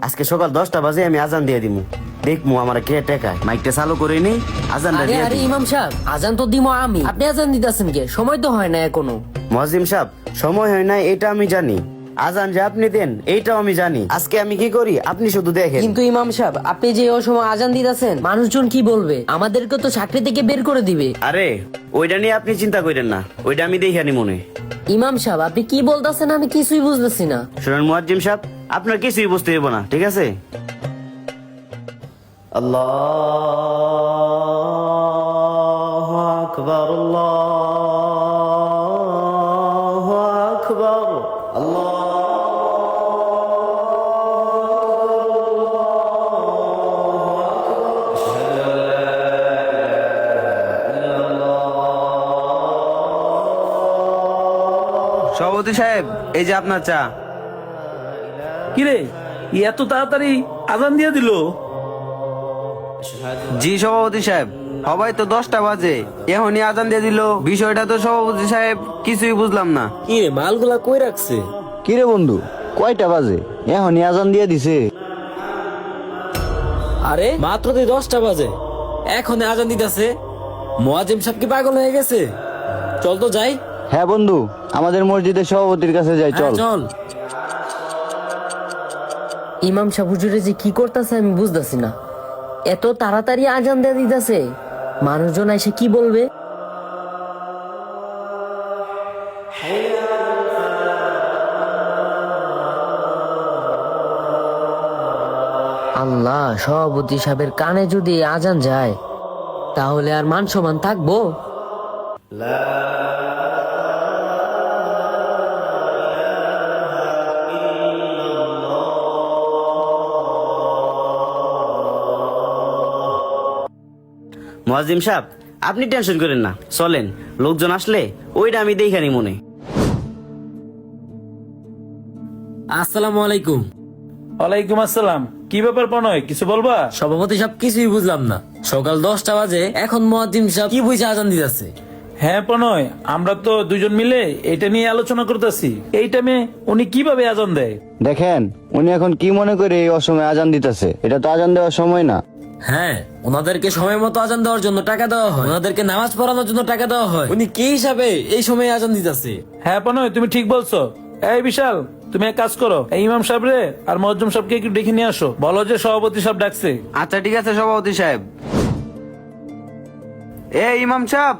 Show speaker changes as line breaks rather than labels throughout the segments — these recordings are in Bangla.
আজকে সকাল 10টা বাজে আমি আজান দিয়ে দিমু, দেখমু আমার কে টেকায়। মাইকটা চালু করে নেই, আজানটা
আরে
দিয়ে
আরে
দিমু।
ইমাম সাহেব, আজান তো দিমো আমি, আপনি আজান দিতেছেন কে? সময় তো হয় না এখনো।
মুয়াজ্জিম সাহেব, সময় হয় না এটা আমি জানি, আজান যে আপনি দেন এইটাও আমি জানি। আজকে আমি কি করি আপনি শুধু দেখেন।
কিন্তু ইমাম সাহেব, আপনি যে ও সময় আজান দিতেছেন, মানুষজন কি বলবে? আমাদেরকে তো চাকরি থেকে বের করে দিবে।
আরে ওইটা নিয়ে আপনি চিন্তা করেন না, ওইটা আমি দেখানি মনে।
ইমাম সাহেব, আপনি কি বলতেছেন? আমি কিছুই বুঝতেছি না।
শুনেন মুয়াজ্জিম সাহেব, আপনার কিছুই বুঝতে হবে না, ঠিক আছে? আল্লাহু আকবার, আল্লাহু আকবার,
সভাপতি সাহেব, এই যে আপনার চা।
কিরে, এত তাড়াতাড়ি আজান দিয়ে দিল?
জি সভাপতি সাহেব, সবাই তো 10টা বাজে, এখনই আজান দিয়ে দিল। বিষয়টা তো সভাপতি সাহেব কিছুই বুঝলাম না।
কি রে, মালগুলা কই রাখছে?
কিরে বন্ধু, কয়টা বাজে? এখনই আজান দিয়ে দিছে।
আরে মাত্র তো 10টা বাজে, এখন আজান দিতেছে। মুয়াজ্জিম সাহেব কি পাগল হয়ে গেছে? চল তো যাই।
হ্যাঁ বন্ধু, আমাদের মসজিদের সভাপতির কাছে যাই,
হ্যাঁ,
চল।
চল।
ইমাম সাহেব হুজুরে যে কি করতেছে আমি বুঝতেছি না। এত তাড়াতাড়ি আজান দিয়ে দিতেছে, মানুষজন এসে কি বলবে? আল্লাহ, সভাপতি সাহেবের কানে যদি আজান যায় তাহলে আর মান সম্মান থাকবো?
মুয়াজ্জিম সাহেব, আপনি টেনশন করেন না, চলেন। লোকজন আসলে ওইটা আমি দেখানি মনে।
আসসালামু আলাইকুম।
ওয়ালাইকুম আসসালাম। কি ব্যাপার প্রণয়, কিছু বলবা?
সভাপতি সাহেব, কিছুই বুঝলাম না। সকাল 10টা বাজে, এখন মুয়াজ্জিম সাহেব কি বুঝে আজান দিতেছে?
হ্যাঁ প্রণয়, আমরা তো দুজন মিলে এটা নিয়ে আলোচনা করতেছি। এই টাইমে উনি কিভাবে আজান দেয়?
দেখেন, উনি এখন কি মনে করে এই অসময়ে আজান দিতেছে? এটা তো আজান দেওয়ার সময় না।
হ্যাঁ, ওনাদেরকে সময় মতো আজান দেওয়ার জন্য টাকা দেওয়া হয়, ওনাদেরকে নামাজ পড়ানোর জন্য টাকা দেওয়া হয়। উনি কি হিসাবে এই সময় আজান দিতেছে?
হ্যাঁ প্রণয়, তুমি ঠিক বলছো। এই বিশাল, তুমি এক কাজ করো, এই ইমাম সাহেব রে আর মুয়াজ্জিম সাহেবকে একটু ডেকে নিয়ে আসো, বলো যে সভাপতি সাহেব ডাকছে।
আচ্ছা ঠিক আছে সভাপতি সাহেব। ইমাম সাহেব,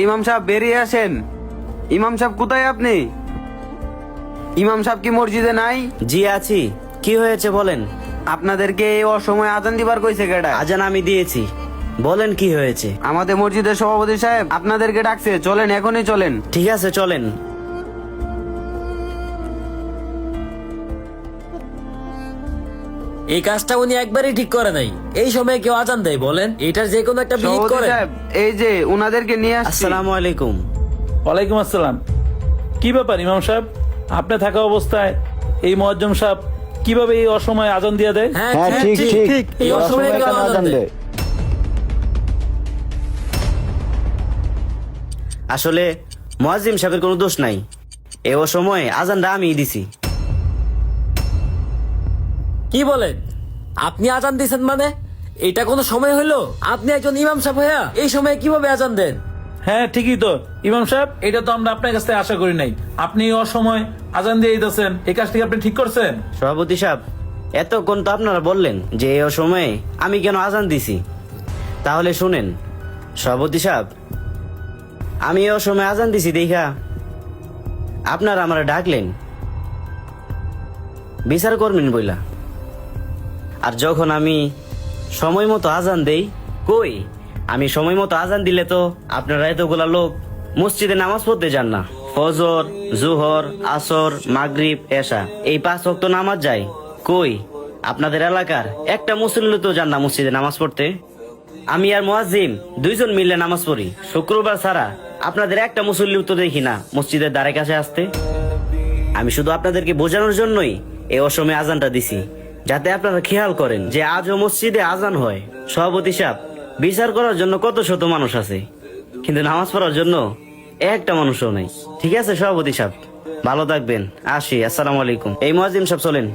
ইমাম সাহেব বেরিয়ে আসেন। ইমাম সাহেব কোথায় আপনি? ইমাম সাহেব কি মসজিদে নাই?
জি আছি, কি হয়েছে বলেন।
আপনাদেরকে এই অসময়ে আজান দিবার কইছে কেডা?
আজান আমি দিয়েছি, বলেন কি হয়েছে।
আমাদের মসজিদের সভাপতি সাহেব আপনাদেরকে ডাকছে, চলেন এখনই চলেন।
ঠিক আছে চলেন।
এই কাজটা উনি একবারই ঠিক করে নাই। এই সময় কেউ আজান দেয় বলেন? এটার যে কোনো একটা বিহিত
সভাপতি
করে।
সাহেব, এই যে উনাদেরকে নিয়ে আসছি।
আসসালামু আলাইকুম।
ওয়ালাইকুম আসসালাম। কি ব্যাপার ইমাম সাহেব, আপনি থাকা অবস্থায় এই মুয়াজ্জিম সাহেব কিভাবে এই অসময়ে আজান দিয়ে দেয়?
হ্যাঁ
হ্যাঁ,
ঠিক
ঠিক
ঠিক
ঠিক।
এই
এই
অসময়ে
অসময়ে
কেউ
কেন
আজান
আজান
দেয়?
দেয়?
আসলে মুয়াজ্জিম সাহেবের কোনো দোষ নাই, এ সময় আজানটা আমি দিছি।
কি বলেন? আপনি আজান দিয়েছেন মানে? এটা কোনো সময় হলো? আপনি একজন ইমাম সাহেব হইয়া এই সময় কিভাবে আজান দেন?
হ্যাঁ ঠিকই তো ইমাম সাহেব, এটা তো আমরা আপনার কাছ থেকে আশা করি নাই। আপনি অসময় আজান দিয়ে দিতেছেন, এই কাজটি আপনি ঠিক করছেন।
সভাপতি সাহেব, এতক্ষণ তো আপনারা বললেন যে এ সময়ে আমি কেন আজান দিছি, তাহলে শুনেন। সভাপতি সাহেব, আমি এ সময় আজান দিছি দেখা আপনারা আমার ডাকলেন, বিচার করবেন বইলা। আর যখন আমি সময় মতো আজান দেই, কই আমি সময় মতো আজান দিলে তো আপনারা এতগুলা লোক মসজিদে নামাজ পড়তে যান না। ফজর, জোহর, আসর, মাগরিব, এশা, এই 5 ওয়াক্ত নামাজ যায়। কই আপনাদের এলাকার একটা মুসল্লি তো যান না মসজিদে নামাজ পড়তে। আমি আর মুয়াজ্জিম দুইজন মিলে নামাজ পড়ি, শুক্রবার ছাড়া আপনাদের একটা মুসল্লি তো দেখি না মসজিদের দ্বারে কাছে আসতে। আমি শুধু আপনাদেরকে বোঝানোর জন্যই এই অসময়ে আজানটা দিছি, যাতে আপনারা খেয়াল করেন যে আজও মসজিদে আজান হয়। সভাপতি সাহেব, বিচার করার জন্য কত শত মানুষ আছে, কিন্তু নামাজ পড়ার জন্য একটা মানুষও নেই। ঠিক আছে সভাপতি সাহেব, ভালো থাকবেন, আসি। আসসালামু আলাইকুম। এই মুয়াজ্জিন সাহেব চলেন।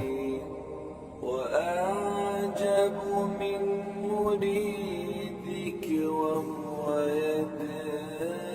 وأعجب من مريدك وهو يدعي